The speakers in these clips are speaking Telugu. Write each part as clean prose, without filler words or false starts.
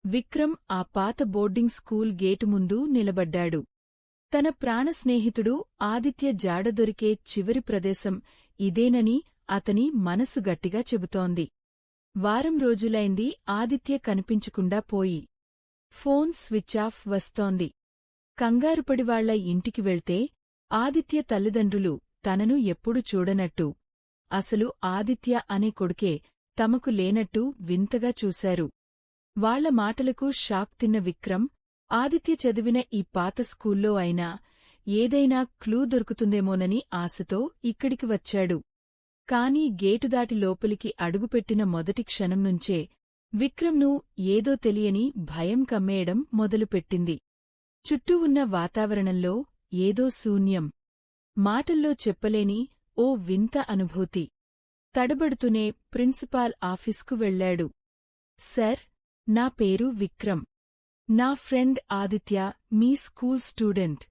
విక్రమ్ ఆ పాత బోర్డింగ్ స్కూల్ గేటు ముందు నిలబడ్డాడు. తన ప్రాణస్నేహితుడు ఆదిత్య జాడ దొరికే చివరి ప్రదేశం ఇదేనని అతని మనసు గట్టిగా చెబుతోంది. వారం రోజులైంది ఆదిత్య కనిపించకుండా పోయి. ఫోన్ స్విచ్ఆఫ్ వస్తోంది. కంగారుపడి వాళ్ల ఇంటికి వెళ్తే ఆదిత్య తల్లిదండ్రులు తనను ఎప్పుడు చూడనట్టు, అసలు ఆదిత్య అనే కొడుకే తమకు లేనట్టు వింతగా చూశారు. వాళ్ల మాటలకు షాక్ తిన్న విక్రమ్ ఆదిత్య చదివిన ఈ పాత స్కూల్లో అయినా ఏదైనా క్లూ దొరుకుతుందేమోనని ఆశతో ఇక్కడికి వచ్చాడు. కాని గేటుదాటి లోపలికి అడుగుపెట్టిన మొదటి క్షణం నుంచే విక్రమ్ను ఏదో తెలియని భయం కమ్మేయడం మొదలుపెట్టింది. చుట్టూ ఉన్న వాతావరణంలో ఏదో శూన్యం, మాటల్లో చెప్పలేని ఓ వింత అనుభూతి. తడబడుతూనే ప్రిన్సిపాల్ ఆఫీస్కు వెళ్లాడు. సర్, నా పేరు విక్రమ్. నా ఫ్రెండ్ ఆదిత్య మీ స్కూల్ స్టూడెంట్.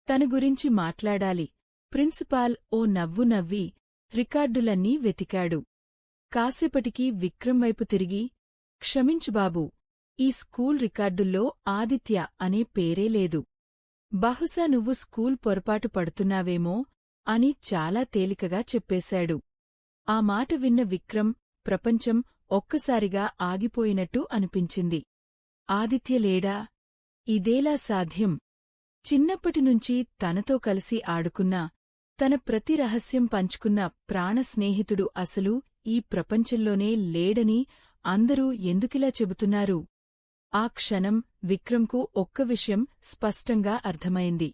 తన గురించి మాట్లాడాలి. ప్రిన్సిపాల్ ఓ నవ్వు నవ్వి రికార్డులన్నీ వెతికాడు. కాసేపటికి విక్రమ్ వైపు తిరిగి, క్షమించు బాబూ, ఈ స్కూల్ రికార్డుల్లో ఆదిత్య అనే పేరే లేదు. బహుశా నువ్వు స్కూల్ పొరపాటు పడుతున్నావేమో అని చాలా తేలికగా చెప్పేశాడు. ఆ మాట విన్న విక్రమ్ ప్రపంచం ఒక్కసారిగా ఆగిపోయినట్టు అనిపించింది. ఆదిత్య లేడా? ఇదేలా సాధ్యం? చిన్నప్పటినుంచి తనతో కలిసి ఆడుకున్నా, తన ప్రతి రహస్యం పంచుకున్న ప్రాణస్నేహితుడు అసలు ఈ ప్రపంచంలోనే లేడని అందరూ ఎందుకిలా చెబుతున్నారు? ఆ క్షణం విక్రమ్కు ఒక్క విషయం స్పష్టంగా అర్థమైంది.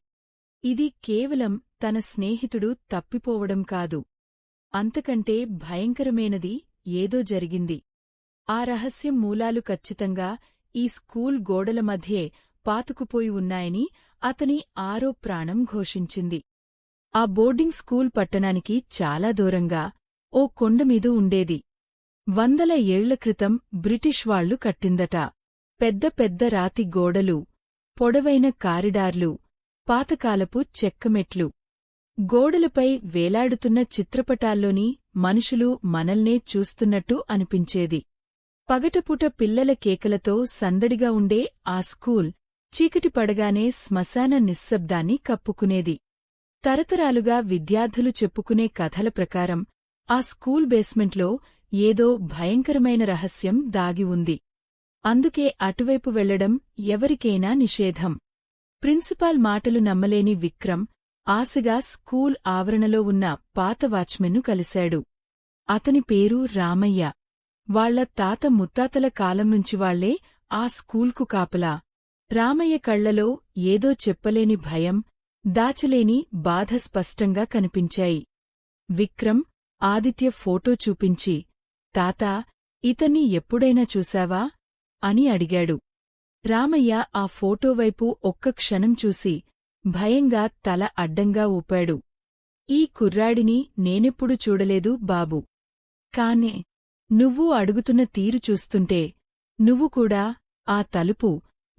ఇది కేవలం తన స్నేహితుడు తప్పిపోవడం కాదు, అంతకంటే భయంకరమైనది ఏదో జరిగింది. ఆ రహస్యం మూలాలు ఖచ్చితంగా ఈ స్కూల్ గోడల మధ్యే పాతుకుపోయి ఉన్నాయని అతని ఆరో ప్రాణం ఘోషించింది. ఆ బోర్డింగ్ స్కూల్ పట్టణానికి చాలా దూరంగా ఓ కొండమీద ఉండేది. 100 ఏళ్ల క్రితం బ్రిటిష్ వాళ్లు కట్టిందట. పెద్ద పెద్ద రాతి గోడలు, పొడవైన కారిడార్లు, పాతకాలపు చెక్కమెట్లు. గోడలపై వేలాడుతున్న చిత్రపటాల్లోని మనుషులు మనల్నే చూస్తున్నట్టు అనిపించేది. పగటపూట పిల్లల కేకలతో సందడిగా ఉండే ఆ స్కూల్ చీకటి పడగానే శ్మశాన నిశ్శబ్దాన్ని కప్పుకునేది. తరతరాలుగా విద్యార్థులు చెప్పుకునే కథల ప్రకారం ఆ స్కూల్ బేస్మెంట్లో ఏదో భయంకరమైన రహస్యం దాగి ఉంది. అందుకే అటువైపు వెళ్లడం ఎవరికైనా నిషేధం. ప్రిన్సిపాల్ మాటలు నమ్మలేని విక్రమ్ ఆశగా స్కూల్ ఆవరణలో ఉన్న పాత వాచ్మెన్ను కలిశాడు. అతని పేరు రామయ్య. వాళ్ల తాత ముత్తాతల కాలం నుంచి వాళ్లే ఆ స్కూల్కు కాపలా. రామయ్య కళ్లలో ఏదో చెప్పలేని భయం, దాచలేని బాధ స్పష్టంగా కనిపించాయి. విక్రమ్ ఆదిత్య ఫోటో చూపించి, తాతా, ఇతన్ని ఎప్పుడైనా చూశావా అని అడిగాడు. రామయ్య ఆ ఫోటోవైపు ఒక్క క్షణం చూసి భయంగా తల అడ్డంగా ఊపాడు. ఈ కుర్రాడిని నేనెప్పుడు చూడలేదు బాబూ. కానే నువ్వు అడుగుతున్న తీరు చూస్తుంటే నువ్వు కూడా ఆ తలుపు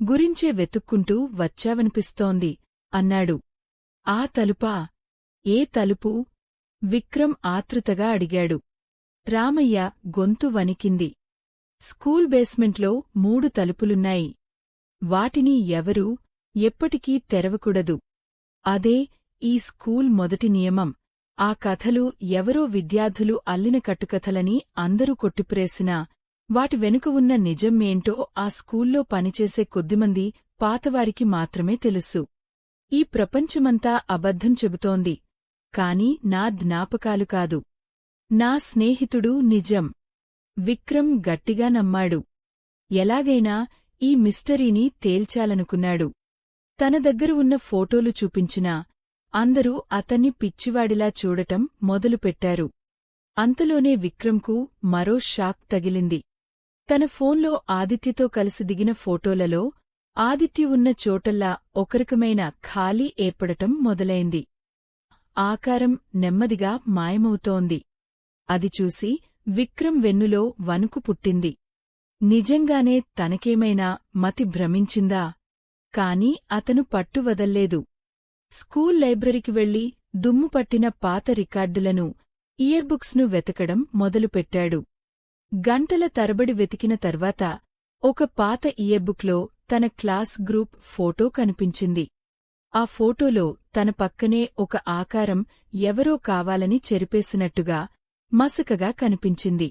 గురించే వెతుక్కుంటూ వచ్చావనిపిస్తోంది అన్నాడు. ఆ తలుపా? ఏ తలుపు? విక్రమ్ ఆతృతగా అడిగాడు. రామయ్య గొంతు వణికింది. స్కూల్ బేస్మెంట్లో 3 తలుపులున్నాయి. వాటిని ఎవరూ ఎప్పటికీ తెరవకూడదు. అదే ఈ స్కూల్ మొదటి నియమం. ఆ కథలు ఎవరో విద్యార్థులు అల్లిన కట్టుకథలని అందరూ కొట్టిప్రేసినా వాటి వెనుక ఉన్న నిజం ఏంటో ఆ స్కూల్లో పనిచేసే కొద్దిమంది పాతవారికి మాత్రమే తెలుసు. ఈ ప్రపంచమంతా అబద్ధం చెబుతోంది, కాని నా జ్ఞాపకాలు కాదు. నా స్నేహితుడు నిజం. విక్రమ్ గట్టిగా నమ్మాడు. ఎలాగైనా ఈ మిస్టరీని తేల్చాలనుకున్నాడు. తన దగ్గర ఉన్న ఫోటోలు చూపించినా అందరూ అతన్ని పిచ్చివాడిలా చూడటం మొదలుపెట్టారు. అంతలోనే విక్రమ్కు మరో షాక్ తగిలింది. తన ఫోన్లో ఆదిత్యతో కలిసి దిగిన ఫోటోలలో ఆదిత్య ఉన్న చోటల్లా ఒకరకమైన ఖాళీ ఏర్పడటం మొదలైంది. ఆకారం నెమ్మదిగా మాయమవుతోంది. అది చూసి విక్రమ్ వెన్నులో వణుకు పుట్టింది. నిజంగానే తనకేమైనా మతి భ్రమించిందా? కాని అతను పట్టువదల్లేదు. స్కూల్ లైబ్రరీకి వెళ్లి దుమ్ముపట్టిన పాత రికార్డులను, ఇయర్బుక్స్ను వెతకడం మొదలుపెట్టాడు. గంటల తరబడి వెతికిన తర్వాత ఒక పాత ఇయర్బుక్లో తన క్లాస్ గ్రూప్ ఫోటో కనిపించింది. ఆ ఫోటోలో తన పక్కనే ఒక ఆకారం ఎవరో కావాలని చెరిపేసినట్టుగా మసకగా కనిపించింది.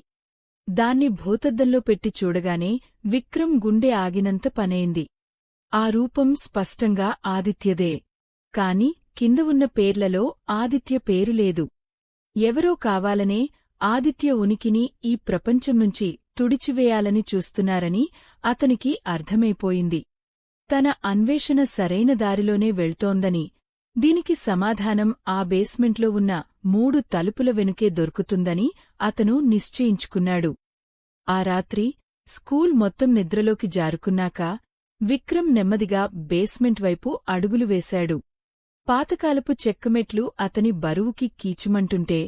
దాన్ని భూతద్దంలో పెట్టి చూడగానే విక్రమ్ గుండె ఆగినంత పనైంది. ఆ రూపం స్పష్టంగా ఆదిత్యదే. కాని కింద ఉన్న పేర్లలో ఆదిత్య పేరు లేదు. ఎవరో కావాలనే ఆదిత్య ఉనికిని ఈ ప్రపంచం నుంచి తుడిచివేయాలని చూస్తున్నారని అతనికి అర్థమైపోయింది. తన అన్వేషణ సరైన దారిలోనే వెళ్తోందని, దీనికి సమాధానం ఆ బేస్మెంట్లో ఉన్న 3 తలుపుల వెనుకే దొరుకుతుందని అతను నిశ్చయించుకున్నాడు. ఆ రాత్రి స్కూల్ మొత్తం నిద్రలోకి జారుకున్నాక విక్రమ్ నెమ్మదిగా బేస్మెంట్ వైపు అడుగులు వేశాడు. పాతకాలపు చెక్కమెట్లు అతని బరువుకి కీచుమంటుంటే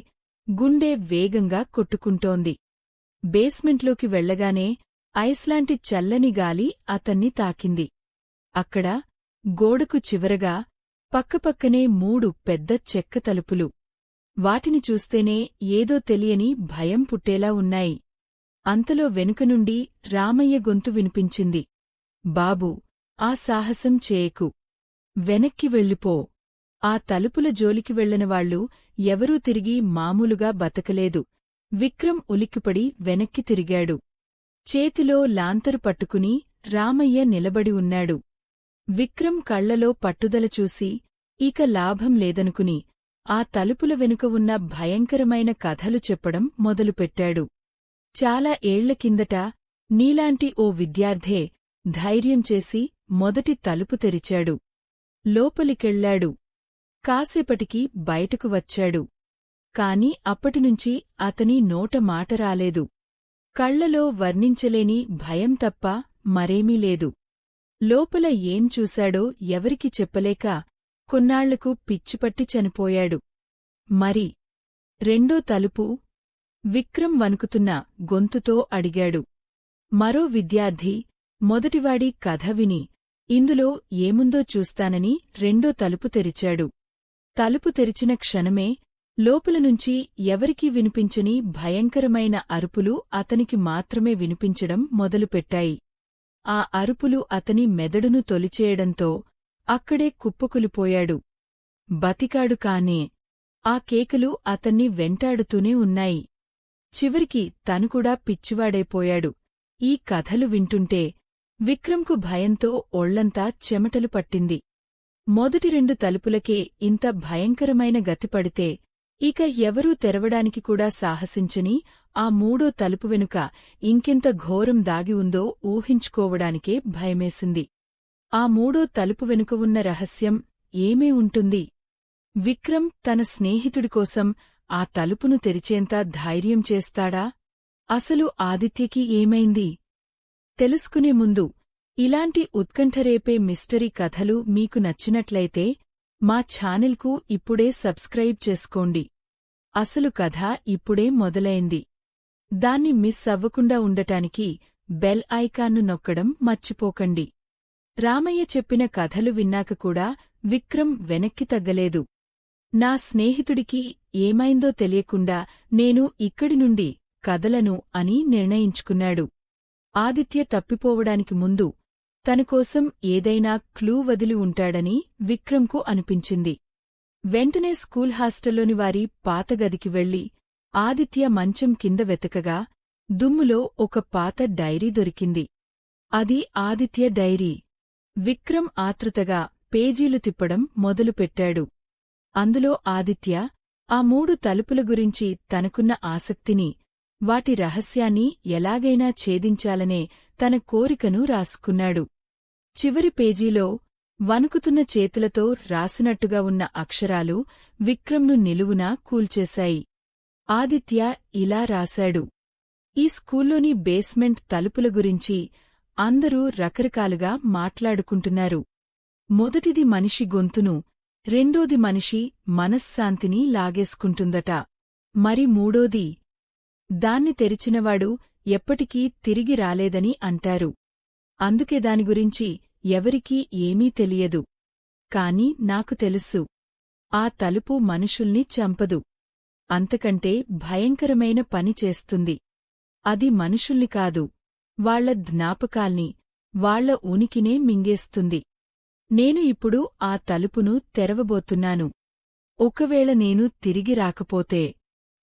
గుండె వేగంగా కొట్టుకుంటోంది. బేస్మెంట్లోకి వెళ్లగానే ఐస్లాంటి చల్లని గాలి అతన్ని తాకింది. అక్కడ గోడకు చివరగా పక్కపక్కనే 3 పెద్ద చెక్క తలుపులు. వాటిని చూస్తేనే ఏదో తెలియని భయం పుట్టేలా ఉన్నాయి. అంతలో వెనుకనుండి రామయ్య గొంతు వినిపించింది. బాబూ, ఆ సాహసం చేయకు. వెనక్కి వెళ్ళిపో. ఆ తలుపుల జోలికి వెళ్లనివాళ్లు ఎవరూ తిరిగి మామూలుగా బతకలేదు. విక్రమ్ ఉలిక్కిపడి వెనక్కి తిరిగాడు. చేతిలో లాంతరు పట్టుకుని రామయ్య నిలబడి ఉన్నాడు. విక్రమ్ కళ్లలో పట్టుదల చూసి ఇక లాభం లేదనుకుని ఆ తలుపుల వెనుక ఉన్న భయంకరమైన కథలు చెప్పడం మొదలుపెట్టాడు. చాలా ఏళ్ల కిందట నీలాంటి ఓ విద్యార్థే ధైర్యం చేసి మొదటి తలుపు తెరిచాడు. లోపలికెళ్లాడు. కాసేపటికి బయటకు వచ్చాడు. కాని అప్పటినుంచి అతని నోట మాట రాలేదు. కళ్లలో వర్ణించలేని భయం తప్ప మరేమీ లేదు. లోపల ఏం చూశాడో ఎవరికి చెప్పలేక కొన్నాళ్లకు పిచ్చిపట్టి చనిపోయాడు. మరి రెండో తలుపు? విక్రమ్ వణుకుతున్న గొంతుతో అడిగాడు. మరో విద్యార్థి మొదటివాడి కథ విని ఇందులో ఏముందో చూస్తానని రెండో తలుపు తెరిచాడు. తలుపు తెరిచిన క్షణమే లోపలనుంచి ఎవరికీ వినిపించని భయంకరమైన అరుపులు అతనికి మాత్రమే వినిపించడం మొదలుపెట్టాయి. ఆ అరుపులు అతని మెదడును తొలిచేయడంతో అక్కడే కుప్పకులిపోయాడు. బతికాడు కానే. ఆ కేకలు అతన్ని వెంటాడుతూనే ఉన్నాయి. చివరికి తనుకూడా పిచ్చివాడైపోయాడు. ఈ కథలు వింటుంటే విక్రమ్కు భయంతో ఒళ్లంతా చెమటలు పట్టింది. మొదటి 2 తలుపులకే ఇంత భయంకరమైన గతిపడితే ఇక ఎవరూ తెరవడానికి కూడా సాహసించని ఆ 3వ తలుపు వెనుక ఇంకెంత ఘోరం దాగి ఉందో ఊహించుకోవడానికే భయమేసింది. ఆ 3వ తలుపు వెనుక ఉన్న రహస్యం ఏమై ఉంటుంది? విక్రమ్ తన స్నేహితుడికోసం ఆ తలుపును తెరిచేంత ధైర్యం చేస్తాడా? అసలు ఆదిత్యకి ఏమైంది? తెలుసుకునే ముందు ఇలాంటి ఉత్కంఠరేపే మిస్టరీ కథలు మీకు నచ్చినట్లయితే మా ఛానెల్కు ఇప్పుడే సబ్స్క్రైబ్ చేసుకోండి. అసలు కథ ఇప్పుడే మొదలైంది. దాన్ని మిస్ అవ్వకుండా ఉండటానికి బెల్ ఐకాన్ను నొక్కడం మర్చిపోకండి. రామయ్య చెప్పిన కథలు విన్నాక కూడా విక్రమ్ వెనక్కి తగ్గలేదు. నా స్నేహితుడికి ఏమైందో తెలియకుండా నేను ఇక్కడి నుండి కదలను అని నిర్ణయించుకున్నాడు. ఆదిత్య తప్పిపోవడానికి ముందు తనకోసం ఏదైనా క్లూ వదిలి ఉంటాడని విక్రమ్కు అనిపించింది. వెంటనే స్కూల్ హాస్టల్లోని వారి పాత గదికి వెళ్లి ఆదిత్య మంచం కింద వెతకగా దుమ్ములో ఒక పాత డైరీ దొరికింది. అది ఆదిత్య డైరీ. విక్రమ్ ఆతృతగా పేజీలు తిప్పడం మొదలుపెట్టాడు. అందులో ఆదిత్య ఆ 3 తలుపుల గురించి తనకున్న ఆసక్తిని, వాటి రహస్యాన్ని ఎలాగైనా ఛేదించాలనే తన కోరికను రాసుకున్నాడు. చివరి పేజీలో వణుకుతున్న చేతులతో రాసినట్టుగా ఉన్న అక్షరాలు విక్రమ్ను నిలువునా కూల్చేశాయి. ఆదిత్య ఇలా రాశాడు: ఈ స్కూల్లోని బేస్మెంట్ తలుపుల గురించి అందరూ రకరకాలుగా మాట్లాడుకుంటున్నారు. మొదటిది మనిషి గొంతును, రెండోది మనిషి మనశ్శాంతిని లాగేసుకుంటుందట. మరి మూడోది? దాన్ని తెరిచినవాడు ఎప్పటికీ తిరిగి రాలేదని అంటారు. అందుకే దాని గురించి ఎవరికీ ఏమీ తెలియదు. కాని నాకు తెలుసు. ఆ తలుపు మనుషుల్ని చంపదు. అంతకంటే భయంకరమైన పని చేస్తుంది. అది మనుషుల్ని కాదు, వాళ్ల జ్ఞాపకాల్ని, వాళ్ల ఉనికినే మింగేస్తుంది. నేను ఇప్పుడు ఆ తలుపును తెరవబోతున్నాను. ఒకవేళ నేను తిరిగి రాకపోతే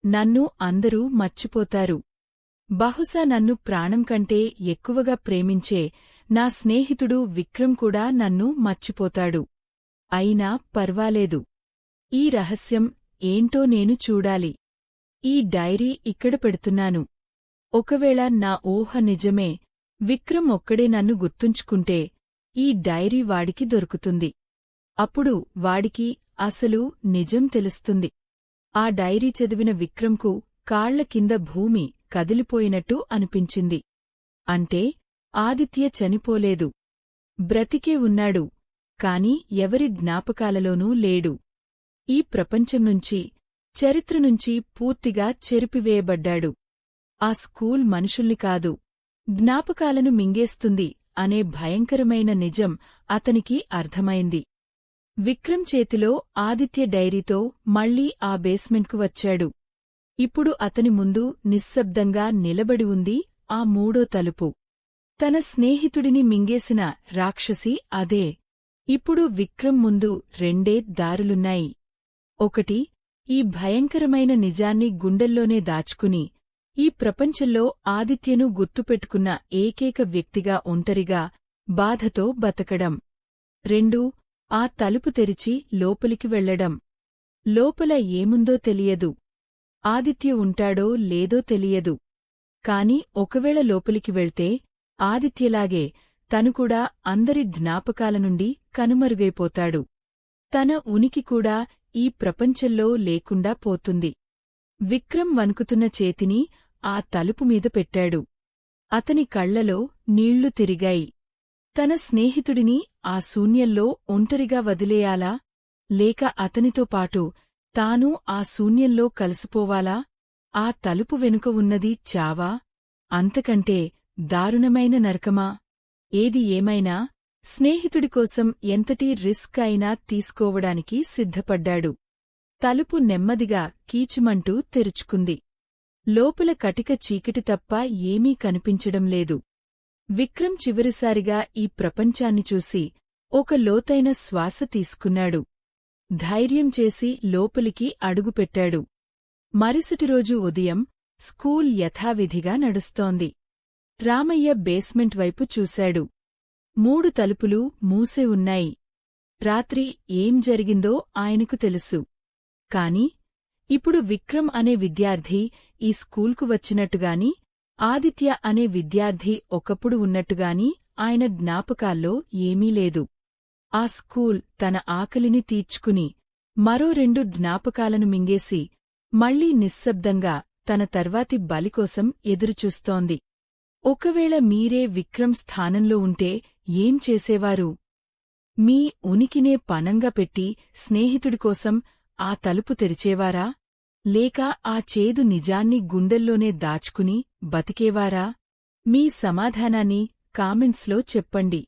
నన్ను అందరూ మర్చిపోతారు. బహుశా నన్ను ప్రాణం కంటే ఎక్కువగా ప్రేమించే నా స్నేహితుడు విక్రమ్ కూడా నన్ను మర్చిపోతాడు. అయినా పర్వాలేదు. ఈ రహస్యం ఏంటో నేను చూడాలి. ఈ డైరీ ఇక్కడ పెడుతున్నాను. ఒకవేళ నా ఊహ నిజమే, విక్రమ్ ఒక్కడే నన్ను గుర్తుంచుకుంటే ఈ డైరీ వాడికి దొరుకుతుంది. అప్పుడు వాడికి అసలు నిజం తెలుస్తుంది. ఆ డైరీ చదివిన విక్రమ్కు కాళ్ల కింద భూమి కదిలిపోయినట్టు అనిపించింది. అంటే ఆదిత్య చనిపోలేదు. బ్రతికే ఉన్నాడు. కాని ఎవరి జ్ఞాపకాలలోనూ లేడు. ఈ ప్రపంచం నుంచి, చరిత్ర నుంచి పూర్తిగా చెరిపివేయబడ్డాడు. ఆ స్కూల్ మనుషుల్ని కాదు, జ్ఞాపకాలను మింగేస్తుంది అనే భయంకరమైన నిజం అతనికి అర్థమైంది. విక్రమ్ చేతిలో ఆదిత్య డైరీతో మళ్లీ ఆ బేస్మెంట్కు వచ్చాడు. ఇప్పుడు అతని ముందు నిశ్శబ్దంగా నిలబడి ఉంది ఆ మూడో తలుపు. తన స్నేహితుడిని మింగేసిన రాక్షసి అదే. ఇప్పుడు విక్రమ్ ముందు రెండే దారులున్నాయి. ఒకటి, ఈ భయంకరమైన నిజాన్ని గుండెల్లోనే దాచుకుని ఈ ప్రపంచంలో ఆదిత్యను గుర్తుపెట్టుకున్న ఏకైక వ్యక్తిగా ఒంటరిగా, బాధతో బతకడం. 2, ఆ తలుపు తెరిచి లోపలికి వెళ్లడం. లోపల ఏముందో తెలియదు. ఆదిత్య ఉంటాడో లేదో తెలియదు. కాని ఒకవేళ లోపలికి వెళ్తే ఆదిత్యలాగే తను కూడా అందరి జ్ఞాపకాల నుండి కనుమరుగైపోతాడు. తన ఉనికి కూడా ఈ ప్రపంచంలో లేకుండా పోతుంది. విక్రమ్ వణుకుతున్న చేతిని ఆ తలుపు మీద పెట్టాడు. అతని కళ్లలో నీళ్లు తిరిగాయి. తన స్నేహితుడిని ఆ శూన్యంలో ఒంటరిగా వదిలేయాలా, లేక అతనితో పాటు తాను ఆ శూన్యంలో కలిసిపోవాలా? ఆ తలుపు వెనుక ఉన్నది చావా, అంతకంటే దారుణమైన నరకమా? ఏది ఏమైనా స్నేహితుడికోసం ఎంతటి రిస్క్ అయినా తీసుకోవడానికి సిద్ధపడ్డాడు. తలుపు నెమ్మదిగా కీచుమంటూ తెరుచుకుంది. లోపల కటిక చీకటి తప్ప ఏమీ కనిపించడం లేదు. విక్రమ్ చివరిసారిగా ఈ ప్రపంచాన్ని చూసి ఒక లోతైన శ్వాస తీసుకున్నాడు. ధైర్యం చేసి లోపలికి అడుగుపెట్టాడు. మరుసటి రోజు ఉదయం స్కూల్ యథావిధిగా నడుస్తోంది. రామయ్య బేస్మెంట్ వైపు చూశాడు. 3 తలుపులు మూసే ఉన్నాయి. రాత్రి ఏం జరిగిందో ఆయనకు తెలుసు. కాని ఇప్పుడు విక్రమ్ అనే విద్యార్థి ఈ స్కూల్కు వచ్చినట్టుగాని, ఆదిత్య అనే విద్యార్థి ఒకప్పుడు ఉన్నట్టుగాని ఆయన జ్ఞాపకాల్లో ఏమీ లేదు. ఆ స్కూల్ తన ఆకలిని తీర్చుకుని మరో 2 జ్ఞాపకాలను మింగేసి మళ్లీ నిశ్శబ్దంగా తన తర్వాతి బలికోసం ఎదురుచూస్తోంది. ఒకవేళ మీరే విక్రమ్ స్థానంలో ఉంటే ఏం చేసేవారు? మీ ఉనికినే పణంగా పెట్టి స్నేహితుడికోసం ఆ తలుపు తెరిచేవారా? లేక ఆ చేదు నిజాన్ని గుండెల్లోనే దాచుకుని బతికేవారా? మీ సమాధానాన్ని కామెంట్స్లో చెప్పండి.